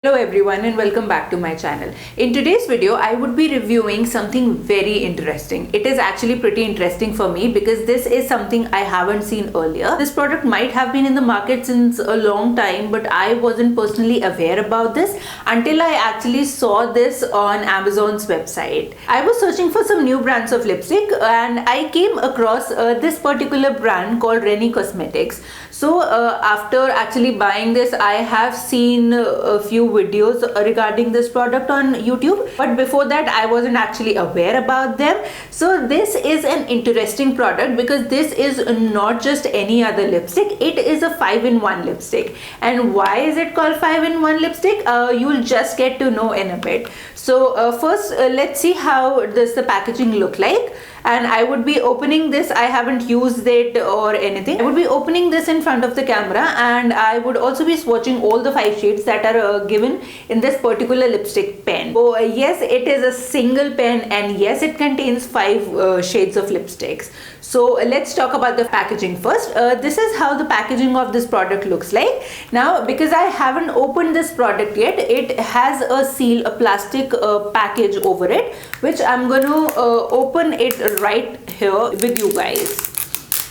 Hello everyone and welcome back to my channel. In today's video, I would be reviewing something very interesting. It is actually pretty interesting for me because this is something I haven't seen earlier. This product might have been in the market since a long time, but I wasn't personally aware about this until I actually saw this on Amazon's website. I was searching for some new brands of lipstick and I came across this particular brand called Rennie Cosmetics. So after actually buying this, I have seen a few videos regarding this product on YouTube, but before that I wasn't actually aware about them. So this is an interesting product because this is not just any other lipstick, it is a 5-in-1 lipstick. And why is it called 5-in-1 lipstick? You'll just get to know in a bit. So first let's see how does the packaging look like. And I would be opening this. I haven't used it or anything. I would be opening this in front of the camera and I would also be swatching all the 5 shades that are given in this particular lipstick pen. So yes, it is a single pen and yes, it contains 5 shades of lipsticks. So let's talk about the packaging first. This is how the packaging of this product looks like. Now because I haven't opened this product yet, it has a seal, a plastic package over it, which I'm going to open it right here with you guys.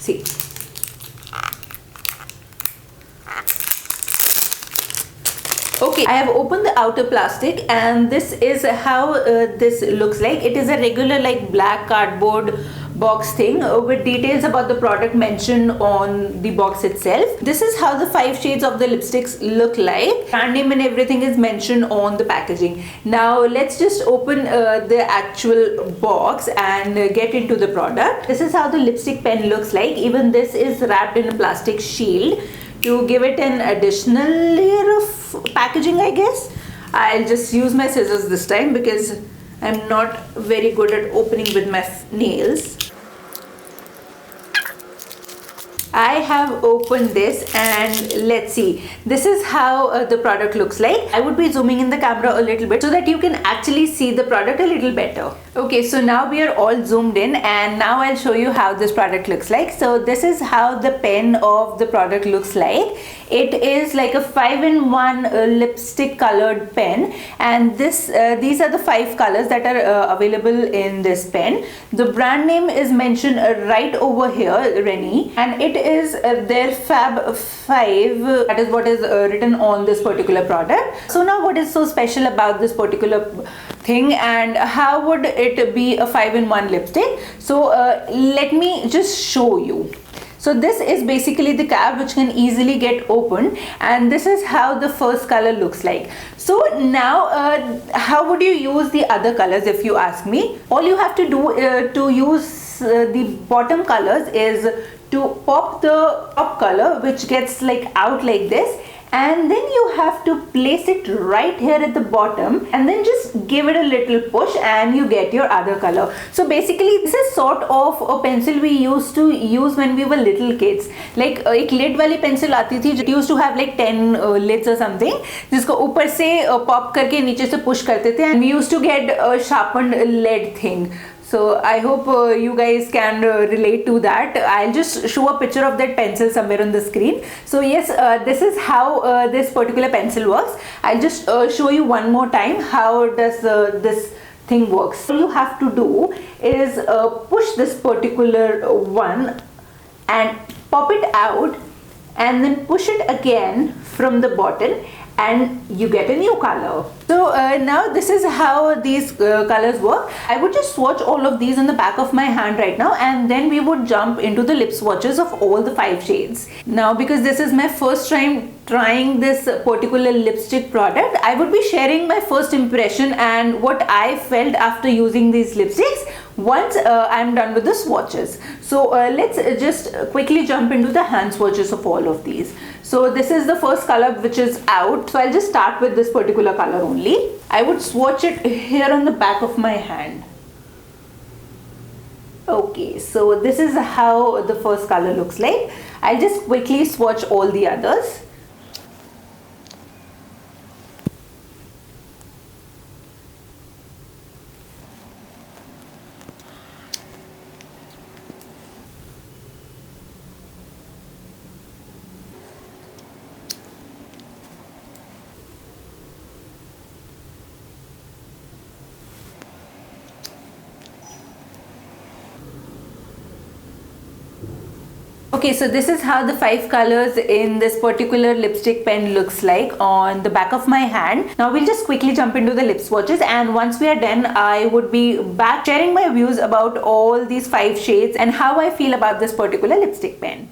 See. Okay, I have opened the outer plastic and this is how this looks like. It is a regular like black cardboard box thing with details about the product mentioned on the box itself. This is how the 5 shades of the lipsticks look like. Brand name and everything is mentioned on the packaging. Now let's just open the actual box and get into the product. This is how the lipstick pen looks like. Even this is wrapped in a plastic shield to give it an additional layer of packaging, I guess. I'll just use my scissors this time because I'm not very good at opening with my nails. I have opened this and let's see. This is how the product looks like. I would be zooming in the camera a little bit so that you can actually see the product a little better. Okay, so now we are all zoomed in and now I'll show you how this product looks like. So this is how the pen of the product looks like. It is like a 5-in-1 lipstick colored pen, and these are the 5 colors that are available in this pen. The brand name is mentioned right over here, Rennie, and it is their Fab 5. That is what is written on this particular product. So now what is so special about this particular thing and how would it be a 5-in-1 lipstick? So let me just show you. So this is basically the cap which can easily get opened, and this is how the first color looks like. So now how would you use the other colors if you ask me? All you have to do to use the bottom colors is to pop the top color which gets like out like this, and then you have to place it right here at the bottom and then just give it a little push and you get your other color. So basically this is sort of a pencil we used to use when we were little kids. Like एक lid वाली pencil आती थी, it used to have like 10 lids or something, जिसको ऊपर से pop करके नीचे से push करते थे, and we used to get a sharpened lead thing. So I hope you guys can relate to that. I'll just show a picture of that pencil somewhere on the screen. So yes, this is how this particular pencil works. I'll just show you one more time how does this thing works. All you have to do is push this particular one and pop it out and then push it again from the bottom and you get a new color. So now this is how these colors work. I would just swatch all of these in the back of my hand right now and then we would jump into the lip swatches of all the 5 shades. Now because this is my first time trying this particular lipstick product, I would be sharing my first impression and what I felt after using these lipsticks once I'm done with the swatches. So let's just quickly jump into the hand swatches of all of these. So this is the first color which is out. So I'll just start with this particular color only. I would swatch it here on the back of my hand. Okay, so this is how the first color looks like. I'll just quickly swatch all the others. Okay, so this is how the 5 colors in this particular lipstick pen looks like on the back of my hand. Now we'll just quickly jump into the lip swatches, and once we are done, I would be back sharing my views about all these 5 shades and how I feel about this particular lipstick pen.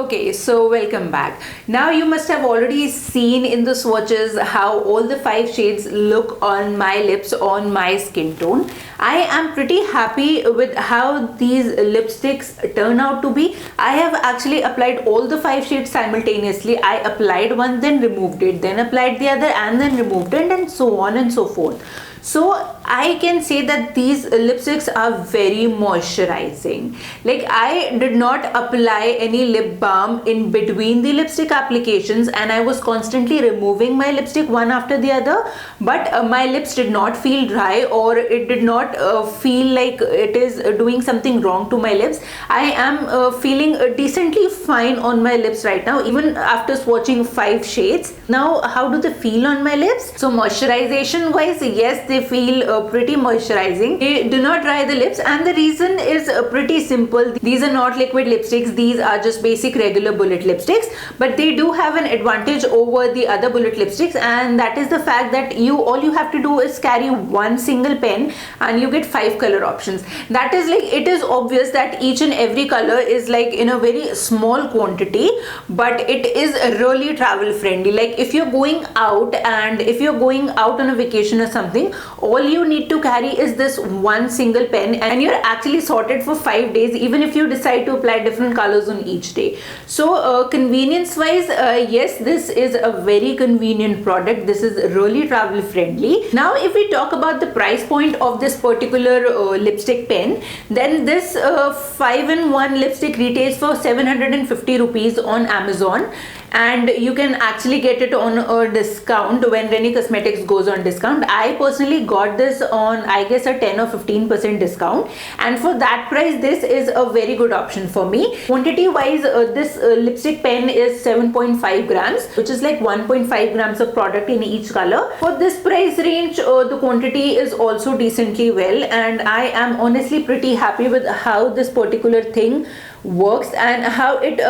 Okay, so welcome back. Now you must have already seen in the swatches how all the 5 shades look on my lips, on my skin tone. I am pretty happy with how these lipsticks turn out to be. I have actually applied all the 5 shades simultaneously. I applied one, then removed it, then applied the other, and then removed it, and so on and so forth. So I can say that these lipsticks are very moisturizing. Like, I did not apply any lip balm in between the lipstick applications, and I was constantly removing my lipstick one after the other, but my lips did not feel dry, or it did not feel like it is doing something wrong to my lips. I am feeling decently fine on my lips right now, even after swatching 5 shades. Now, how do they feel on my lips? So moisturization wise, yes, they feel pretty moisturizing. They do not dry the lips, and the reason is pretty simple. These are not liquid lipsticks, these are just basic regular bullet lipsticks, but they do have an advantage over the other bullet lipsticks, and that is the fact that all you have to do is carry one single pen and you get 5 color options. That is like, it is obvious that each and every color is like in a very small quantity, but it is really travel friendly. Like, if you're going out and if you're going out on a vacation or something, all you need to carry is this one single pen, and you're actually sorted for 5 days, even if you decide to apply different colors on each day. So convenience wise, yes, this is a very convenient product. This is really travel friendly. Now, if we talk about the price point of this particular lipstick pen, then this 5-in-1 lipstick retails for 750 rupees on Amazon, and you can actually get it on a discount when Rennie Cosmetics goes on discount. I personally got this on, I guess, a 10 or 15% discount, and for that price this is a very good option for me. Quantity wise, this lipstick pen is 7.5 grams, which is like 1.5 grams of product in each color. For this price range, the quantity is also decently well, and I am honestly pretty happy with how this particular thing works and how it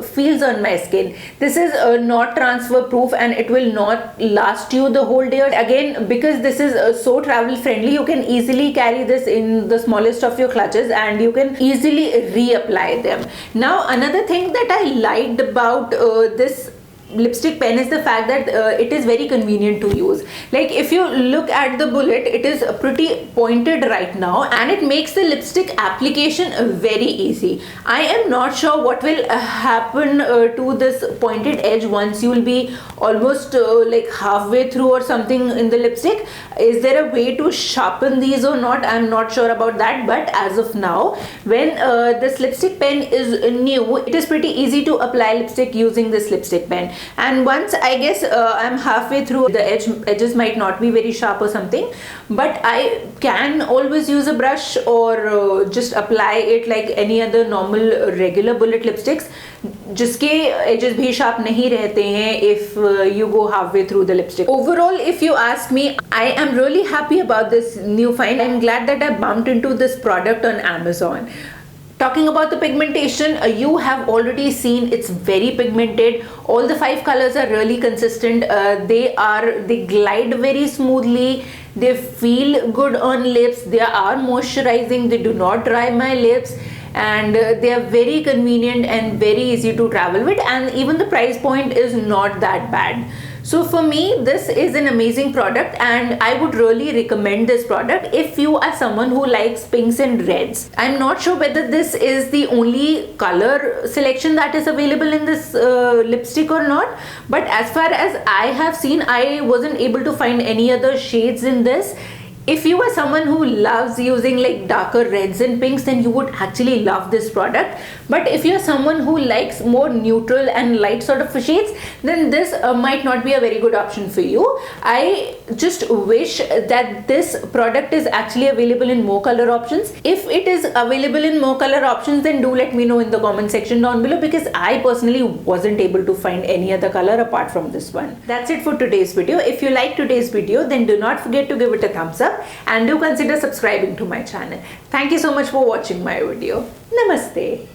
feels on my skin. This is not transfer proof, and it will not last you the whole day. Again, because this is so travel friendly, you can easily carry this in the smallest of your clutches and you can easily reapply them. Now, another thing that I liked about this lipstick pen is the fact that it is very convenient to use. Like, if you look at the bullet, it is pretty pointed right now, and it makes the lipstick application very easy. I am not sure what will happen to this pointed edge once you will be almost like halfway through or something in the lipstick. Is there a way to sharpen these or not? I'm not sure about that, but as of now, when this lipstick pen is new, it is pretty easy to apply lipstick using this lipstick pen. and once I guess I'm halfway through, the edges might not be very sharp or something, but I can always use a brush or just apply it like any other normal regular bullet lipsticks, जिसके edges भी sharp नहीं रहते हैं if you go halfway through the lipstick. Overall, if you ask me, I am really happy about this new find. I'm glad that I bumped into this product on Amazon. Talking about the pigmentation, you have already seen it's very pigmented. All the 5 colors are really consistent. They glide very smoothly. They feel good on lips. They are moisturizing. They do not dry my lips. And they are very convenient and very easy to travel with, and even the price point is not that bad. So for me, this is an amazing product, and I would really recommend this product if you are someone who likes pinks and reds. I'm not sure whether this is the only color selection that is available in this lipstick or not, but as far as I have seen, I wasn't able to find any other shades in this. If you are someone who loves using like darker reds and pinks, then you would actually love this product. But if you're someone who likes more neutral and light sort of shades, then this might not be a very good option for you. I just wish that this product is actually available in more color options. If it is available in more color options, then do let me know in the comment section down below, because I personally wasn't able to find any other color apart from this one. That's it for today's video. If you like today's video, then do not forget to give it a thumbs up and do consider subscribing to my channel. Thank you so much for watching my video. Namaste.